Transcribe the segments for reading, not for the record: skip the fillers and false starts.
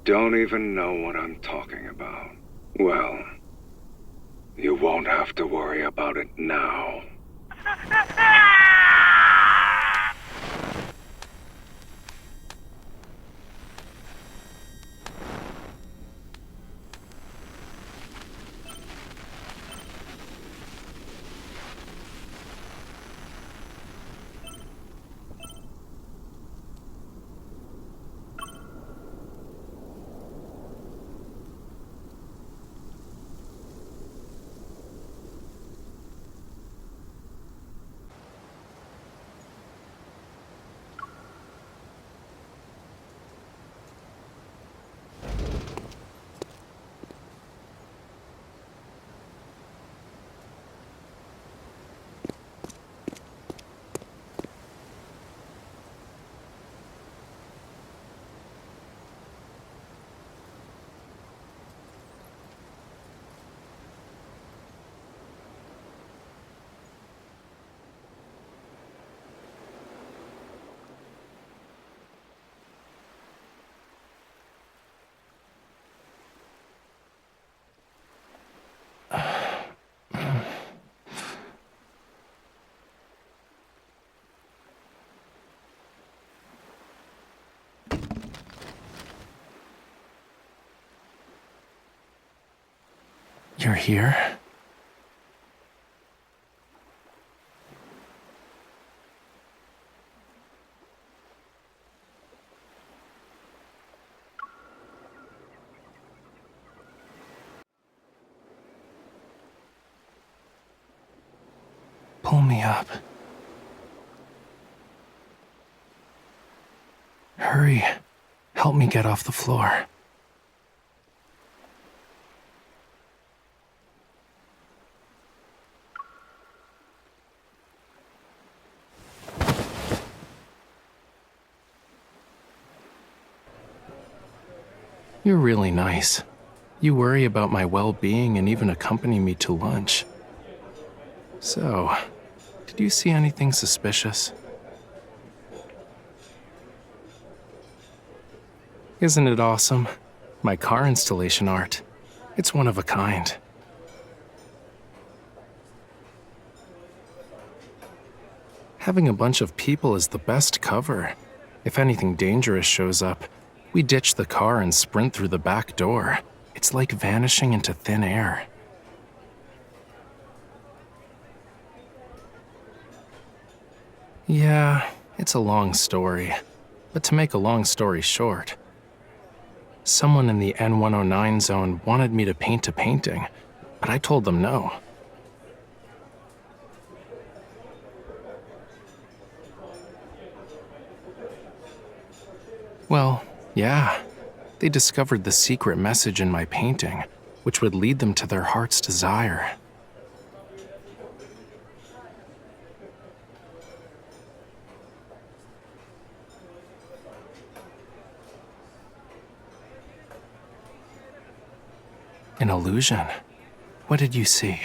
don't even know what I'm talking about. Well, you won't have to worry about it now. You're here? Pull me up. Hurry. Help me get off the floor. You're really nice. You worry about my well-being and even accompany me to lunch. So, did you see anything suspicious? Isn't it awesome? My car installation art. It's one of a kind. Having a bunch of people is the best cover. If anything dangerous shows up, we ditch the car and sprint through the back door. It's like vanishing into thin air. Yeah, it's a long story. But to make a long story short, someone in the N109 zone wanted me to paint a painting, but I told them no. Well, yeah. They discovered the secret message in my painting, which would lead them to their heart's desire. An illusion? What did you see?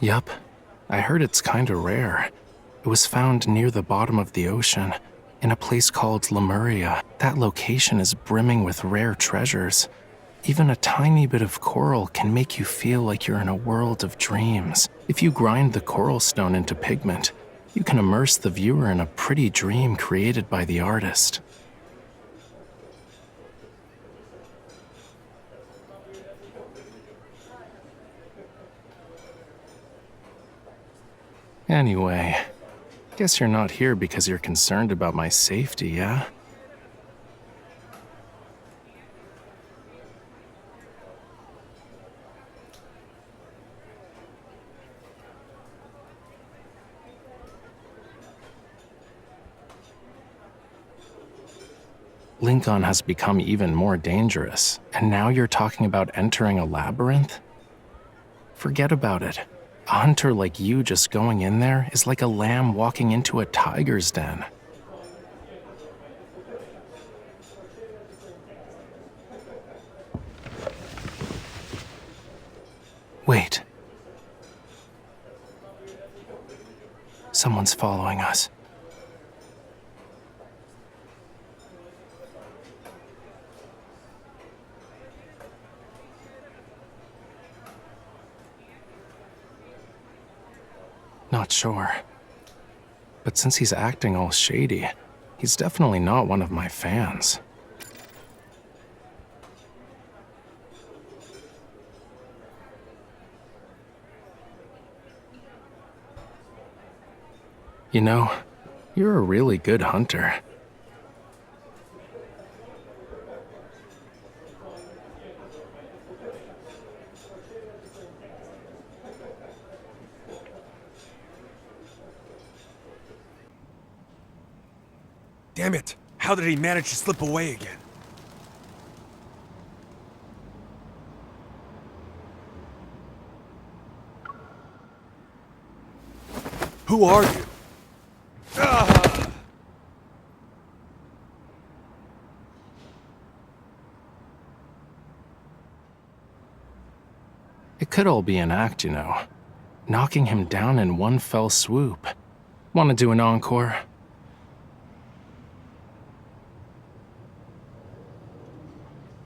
Yup. I heard it's kinda rare. It was found near the bottom of the ocean, in a place called Lemuria. That location is brimming with rare treasures. Even a tiny bit of coral can make you feel like you're in a world of dreams. If you grind the coral stone into pigment, you can immerse the viewer in a pretty dream created by the artist. Anyway, guess you're not here because you're concerned about my safety, yeah? Lincoln has become even more dangerous, and now you're talking about entering a labyrinth? Forget about it. A hunter like you just going in there is like a lamb walking into a tiger's den. Wait. Someone's following us. Not sure. But since he's acting all shady, he's definitely not one of my fans. You know, you're a really good hunter. Damn it! How did he manage to slip away again? Who are you? Ah! It could all be an act, you know. Knocking him down in one fell swoop. Want to do an encore?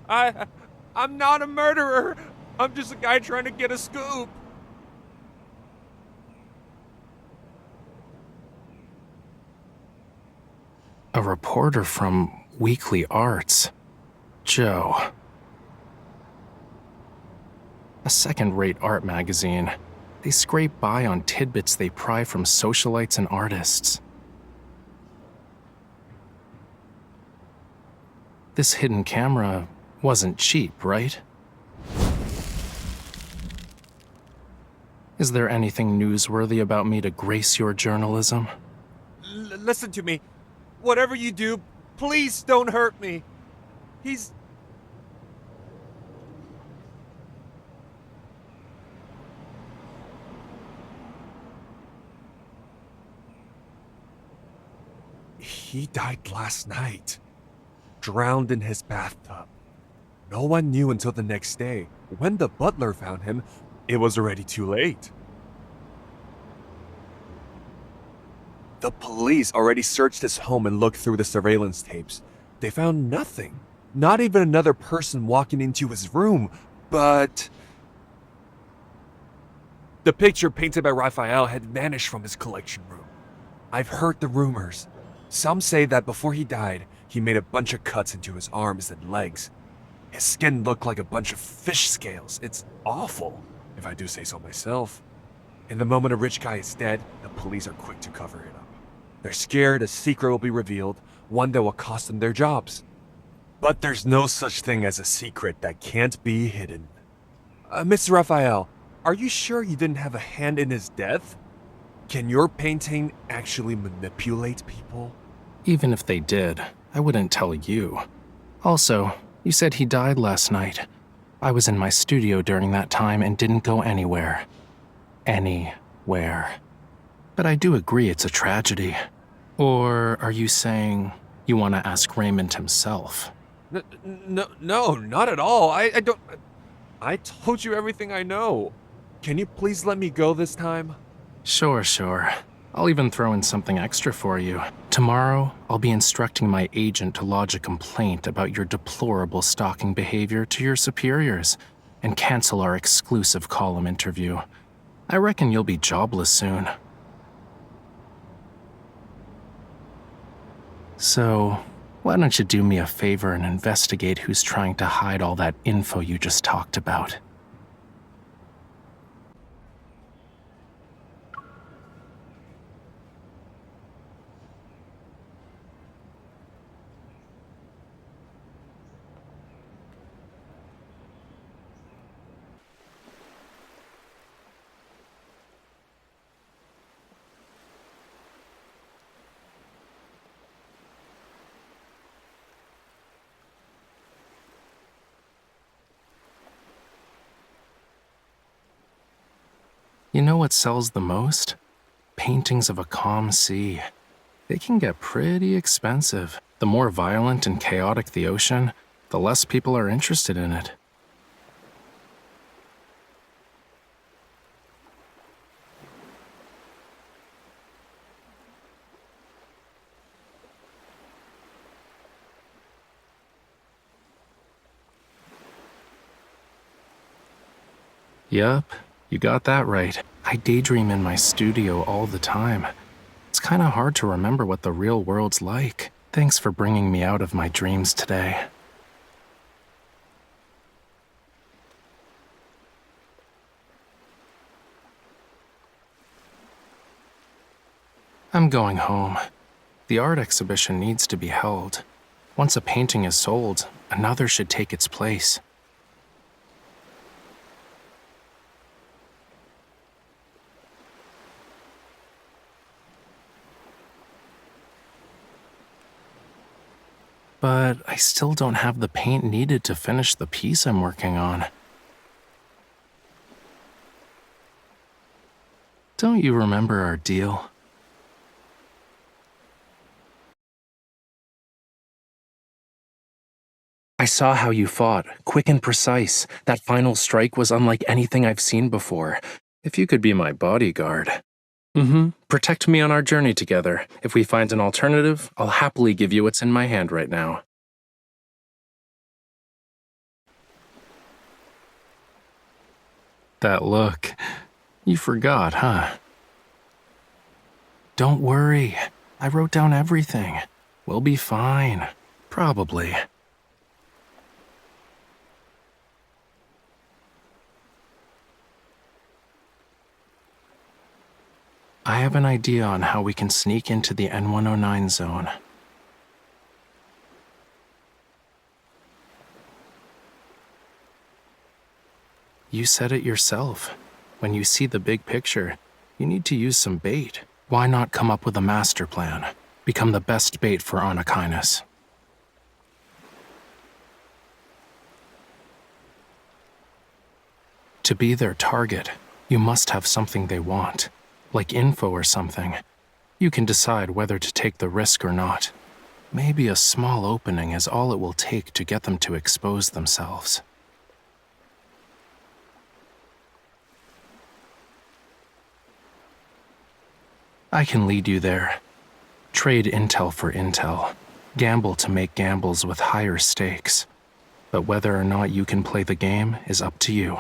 I'm not a murderer. I'm just a guy trying to get a scoop. A reporter from Weekly Arts. Joe. A second-rate art magazine. They scrape by on tidbits they pry from socialites and artists. This hidden camera wasn't cheap, right? Is there anything newsworthy about me to grace your journalism? Listen to me. Whatever you do, please don't hurt me. He died last night. Drowned in his bathtub. No one knew until the next day. When the butler found him, it was already too late. The police already searched his home and looked through the surveillance tapes. They found nothing. Not even another person walking into his room, but... the picture painted by Raphael had vanished from his collection room. I've heard the rumors. Some say that before he died, he made a bunch of cuts into his arms and legs. His skin looked like a bunch of fish scales. It's awful, if I do say so myself. In the moment a rich guy is dead, the police are quick to cover it up. They're scared a secret will be revealed, one that will cost them their jobs. But there's no such thing as a secret that can't be hidden. Mr. Raphael, are you sure you didn't have a hand in his death? Can your painting actually manipulate people? Even if they did, I wouldn't tell you. Also, you said he died last night. I was in my studio during that time and didn't go anywhere. Anywhere. But I do agree it's a tragedy. Or are you saying you want to ask Raymond himself? No, not at all. I don't... I told you everything I know. Can you please let me go this time? Sure. I'll even throw in something extra for you. Tomorrow, I'll be instructing my agent to lodge a complaint about your deplorable stalking behavior to your superiors and cancel our exclusive column interview. I reckon you'll be jobless soon. So, why don't you do me a favor and investigate who's trying to hide all that info you just talked about? You know what sells the most? Paintings of a calm sea. They can get pretty expensive. The more violent and chaotic the ocean, the less people are interested in it. Yup, you got that right. I daydream in my studio all the time. It's kinda hard to remember what the real world's like. Thanks for bringing me out of my dreams today. I'm going home. The art exhibition needs to be held. Once a painting is sold, another should take its place. But I still don't have the paint needed to finish the piece I'm working on. Don't you remember our deal? I saw how you fought, quick and precise. That final strike was unlike anything I've seen before. If you could be my bodyguard. Protect me on our journey together. If we find an alternative, I'll happily give you what's in my hand right now. That look. You forgot, huh? Don't worry. I wrote down everything. We'll be fine. Probably. I have an idea on how we can sneak into the N109 zone. You said it yourself. When you see the big picture, you need to use some bait. Why not come up with a master plan? Become the best bait for Anakinus. To be their target, you must have something they want. Like info or something. You can decide whether to take the risk or not. Maybe a small opening is all it will take to get them to expose themselves. I can lead you there. Trade intel for intel. Gamble to make gambles with higher stakes. But whether or not you can play the game is up to you.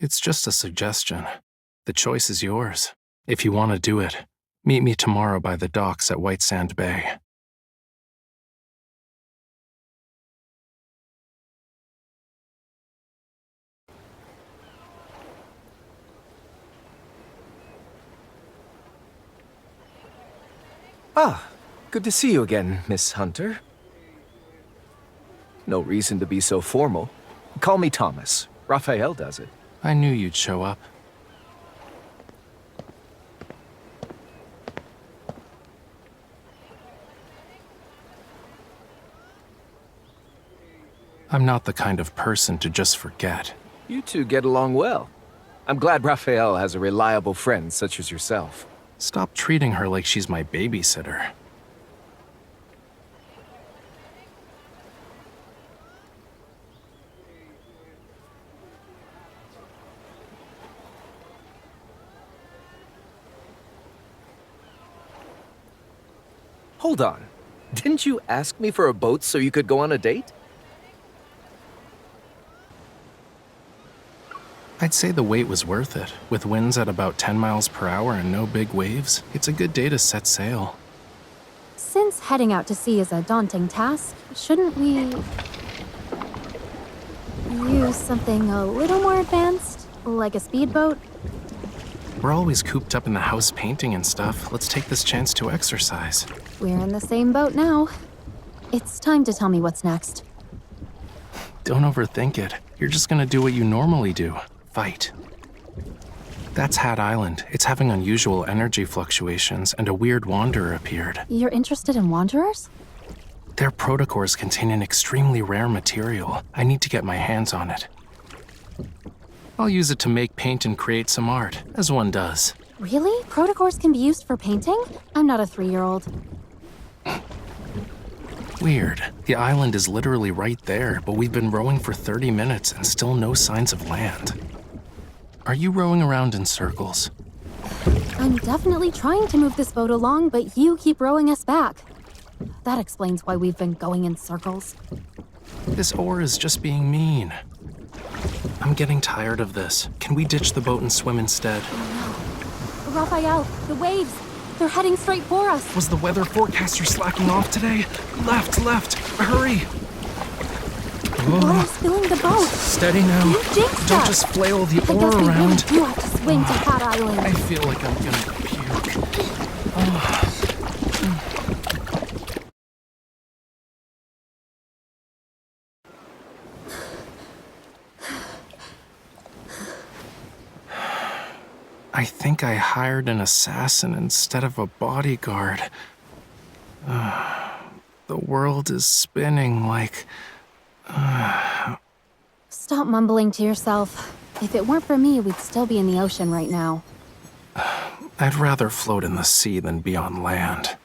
It's just a suggestion. The choice is yours. If you want to do it, meet me tomorrow by the docks at White Sand Bay. Ah, good to see you again, Miss Hunter. No reason to be so formal. Call me Thomas. Raphael does it. I knew you'd show up. I'm not the kind of person to just forget. You two get along well. I'm glad Raphael has a reliable friend such as yourself. Stop treating her like she's my babysitter. Hold on. Didn't you ask me for a boat so you could go on a date? I'd say the wait was worth it. With winds at about 10 miles per hour and no big waves, it's a good day to set sail. Since heading out to sea is a daunting task, shouldn't we use something a little more advanced, like a speedboat? We're always cooped up in the house painting and stuff. Let's take this chance to exercise. We're in the same boat now. It's time to tell me what's next. Don't overthink it. You're just gonna do what you normally do. Fight. That's Hat Island. It's having unusual energy fluctuations, and a weird wanderer appeared. You're interested in wanderers? Their protocores contain an extremely rare material. I need to get my hands on it. I'll use it to make paint and create some art, as one does. Really? Protocores can be used for painting? I'm not a 3-year-old. Weird. The island is literally right there, but we've been rowing for 30 minutes and still no signs of land. Are you rowing around in circles? I'm definitely trying to move this boat along, but you keep rowing us back. That explains why we've been going in circles. This ore is just being mean. I'm getting tired of this. Can we ditch the boat and swim instead? Oh no. Raphael, the waves! They're heading straight for us! Was the weather forecaster slacking off today? Left! Hurry! Water's filling the boat! Steady now. You jinxed Don't us. just flail the I ore guess we around. really do have to swing to Cat Island. I feel like I'm gonna puke. Oh. I think I hired an assassin instead of a bodyguard. The world is spinning like... Stop mumbling to yourself. If it weren't for me, we'd still be in the ocean right now. I'd rather float in the sea than be on land.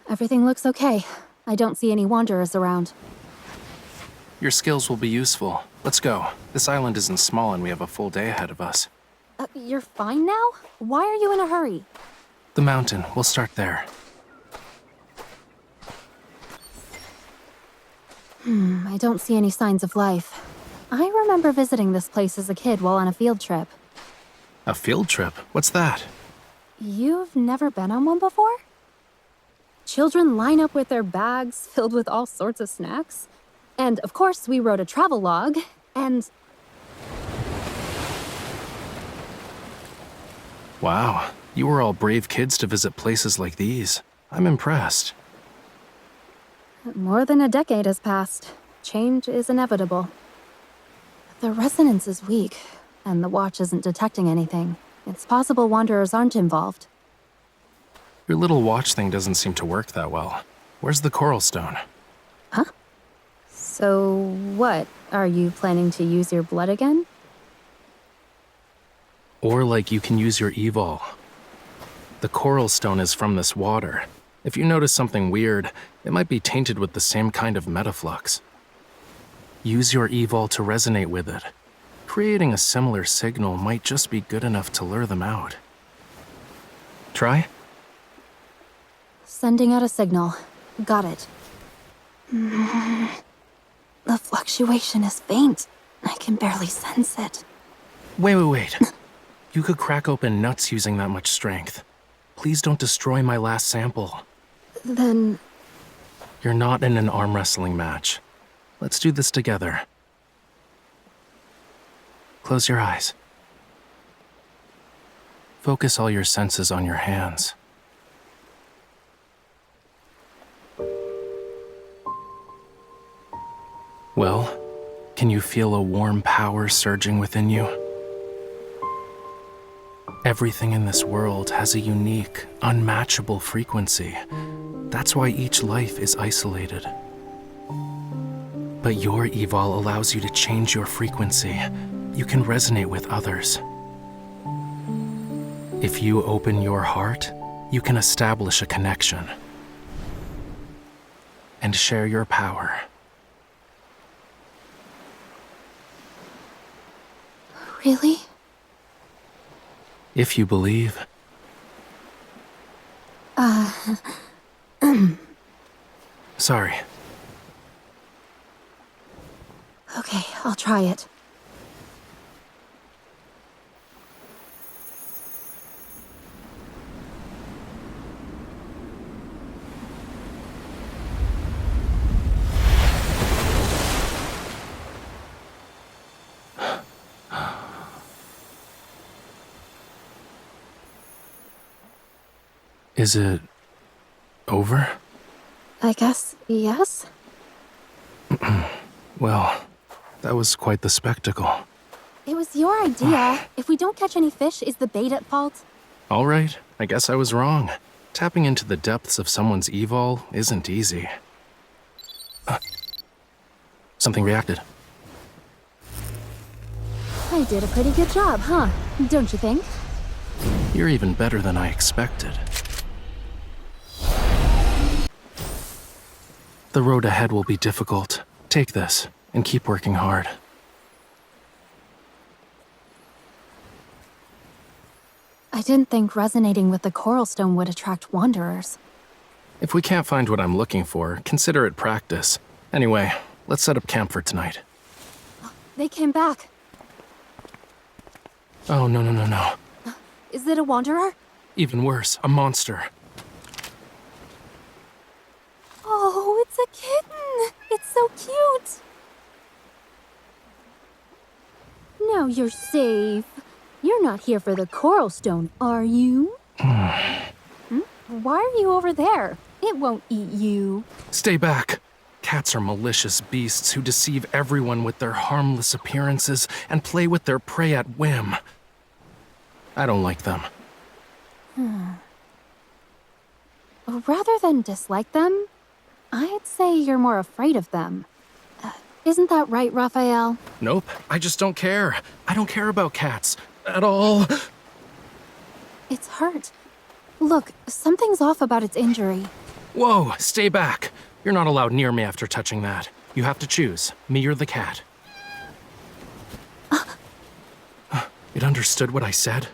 Everything looks okay. I don't see any wanderers around. Your skills will be useful. Let's go. This island isn't small and we have a full day ahead of us. You're fine now? Why are you in a hurry? The mountain. We'll start there. I don't see any signs of life. I remember visiting this place as a kid while on a field trip. A field trip? What's that? You've never been on one before? Children line up with their bags filled with all sorts of snacks. And of course, we wrote a travel log, and... Wow, you were all brave kids to visit places like these. I'm impressed. More than a decade has passed. Change is inevitable. The resonance is weak, and the watch isn't detecting anything. It's possible wanderers aren't involved. Your little watch thing doesn't seem to work that well. Where's the coral stone? Huh? So what? Are you planning to use your blood again? Or like you can use your evol. The coral stone is from this water. If you notice something weird, it might be tainted with the same kind of metaflux. Use your evol to resonate with it. Creating a similar signal might just be good enough to lure them out. Try? Sending out a signal. Got it. The fluctuation is faint. I can barely sense it. Wait. You could crack open nuts using that much strength. Please don't destroy my last sample. Then... You're not in an arm wrestling match. Let's do this together. Close your eyes. Focus all your senses on your hands. Well, can you feel a warm power surging within you? Everything in this world has a unique, unmatchable frequency. That's why each life is isolated. But your evol allows you to change your frequency. You can resonate with others. If you open your heart, you can establish a connection and share your power. Really? If you believe. Sorry. Okay, I'll try it. Is it over? I guess yes? Well, that was quite the spectacle. It was your idea. If we don't catch any fish, is the bait at fault? All right, I guess I was wrong. Tapping into the depths of someone's evol isn't easy. Something reacted. I did a pretty good job, huh? Don't you think? You're even better than I expected. The road ahead will be difficult. Take this, and keep working hard. I didn't think resonating with the coral stone would attract wanderers. If we can't find what I'm looking for, consider it practice. Anyway, let's set up camp for tonight. They came back. Oh, no. Is it a wanderer? Even worse, a monster. Oh, it's a kitten! It's so cute! Now you're safe. You're not here for the coral stone, are you? Why are you over there? It won't eat you. Stay back. Cats are malicious beasts who deceive everyone with their harmless appearances and play with their prey at whim. I don't like them. Rather than dislike them, I'd say you're more afraid of them. Isn't that right, Raphael? Nope, I just don't care. I don't care about cats. At all. It's hurt. Look, something's off about its injury. Whoa, stay back. You're not allowed near me after touching that. You have to choose, me or the cat. It understood what I said?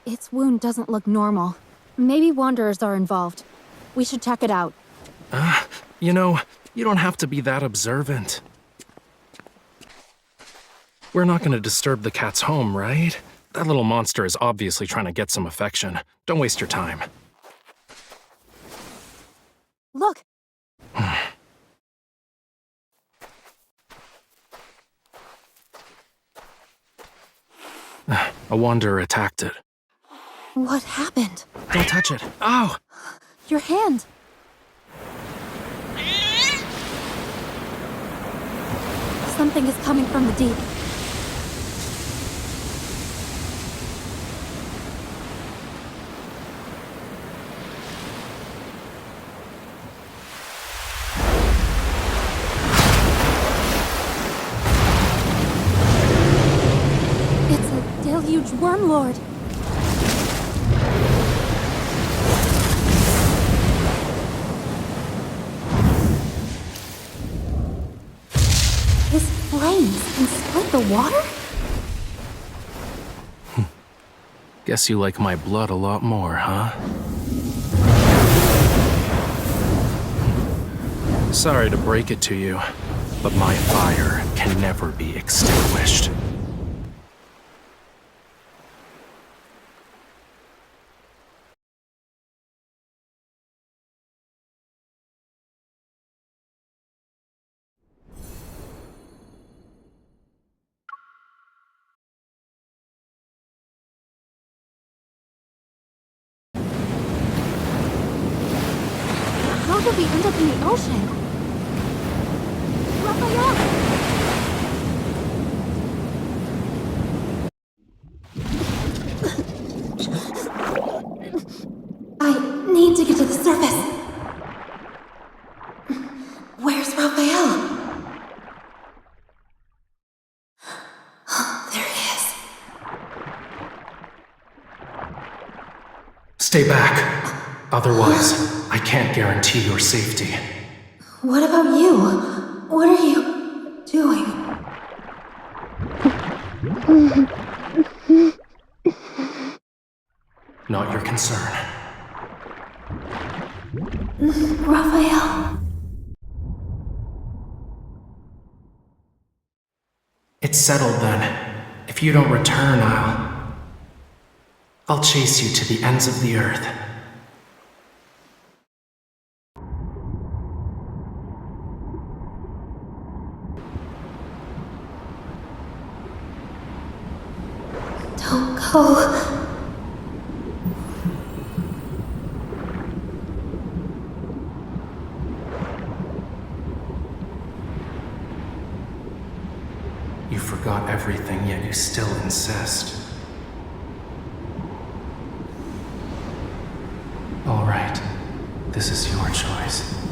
Its wound doesn't look normal. Maybe wanderers are involved. We should check it out. You know, you don't have to be that observant. We're not gonna disturb the cat's home, right? That little monster is obviously trying to get some affection. Don't waste your time. Look! A wanderer attacked it. What happened? Don't touch it. Ow! Your hand! Something is coming from the deep. It's a deluge wormlord. His flames can split the water? Guess you like my blood a lot more, huh? Sorry to break it to you, but my fire can never be extinguished. How did we end up in the ocean? Raphael! I need to get to the surface. Where's Raphael? There he is. Stay back. Otherwise, I can't guarantee your safety. What about you? What are you doing? Not your concern. Raphael. It's settled then. If you don't return, I'll chase you to the ends of the earth. Don't go. You forgot everything, yet you still insist. All right, this is your choice.